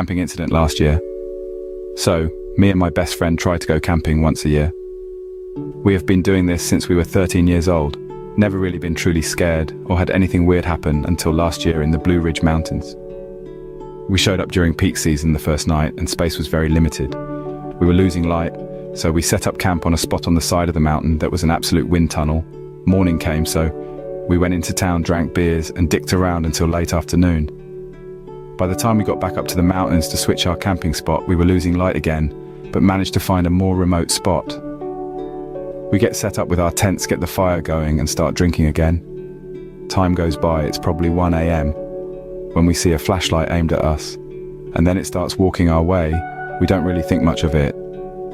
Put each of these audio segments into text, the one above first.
camping incident last year. So, me and my best friend try to go camping once a year. We have been doing this since we were 13 years old, never really been truly scared or had anything weird happen until last year in the Blue Ridge Mountains. We showed up during peak season the first night and space was very limited. We were losing light, so we set up camp on a spot on the side of the mountain that was an absolute wind tunnel. Morning came, so we went into town, drank beers and dicked around until late afternoon. By the time we got back up to the mountains to switch our camping spot, we were losing light again, but managed to find a more remote spot. We get set up with our tents, get the fire going and start drinking again. Time goes by, it's probably 1 a.m. when we see a flashlight aimed at us, and then it starts walking our way. We don't really think much of it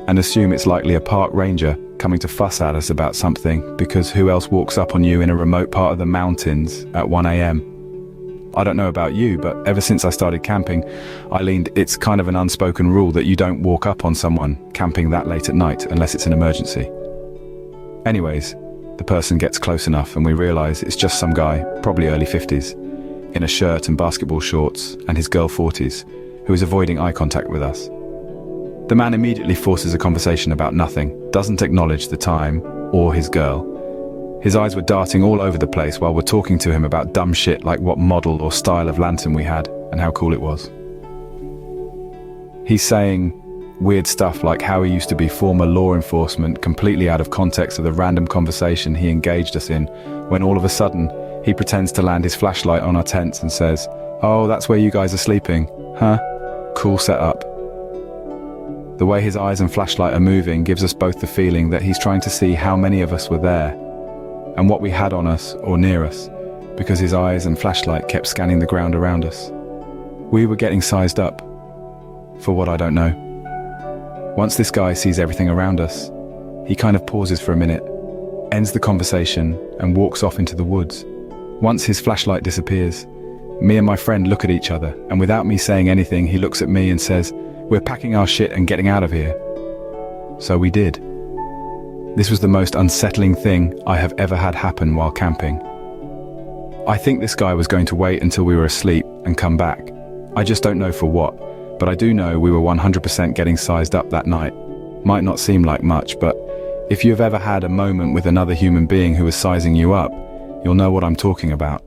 and assume it's likely a park ranger coming to fuss at us about something, because who else walks up on you in a remote part of the mountains at 1 a.m? I don't know about you, but ever since I started camping, it's kind of an unspoken rule that you don't walk up on someone camping that late at night unless it's an emergency. Anyways, the person gets close enough and we realize it's just some guy, probably early 50s, in a shirt and basketball shorts, and his girl 40s, who is avoiding eye contact with us. The man immediately forces a conversation about nothing, doesn't acknowledge the time or his girl. His eyes were darting all over the place while we're talking to him about dumb shit like what model or style of lantern we had and how cool it was. He's saying weird stuff like how he used to be former law enforcement, completely out of context of the random conversation he engaged us in, when all of a sudden he pretends to land his flashlight on our tents and says, "Oh, that's where you guys are sleeping, huh? Cool setup." The way his eyes and flashlight are moving gives us both the feeling that he's trying to see how many of us were there and what we had on us or near us, because his eyes and flashlight kept scanning the ground around us. We were getting sized up. For what, I don't know. Once this guy sees everything around us, he kind of pauses for a minute, ends the conversation and walks off into the woods. Once his flashlight disappears, me and my friend look at each other, and without me saying anything, he looks at me and says, "We're packing our shit and getting out of here." So we did. This was the most unsettling thing I have ever had happen while camping. I think this guy was going to wait until we were asleep and come back. I just don't know for what, but I do know we were 100% getting sized up that night. Might not seem like much, but if you've ever had a moment with another human being who was sizing you up, you'll know what I'm talking about.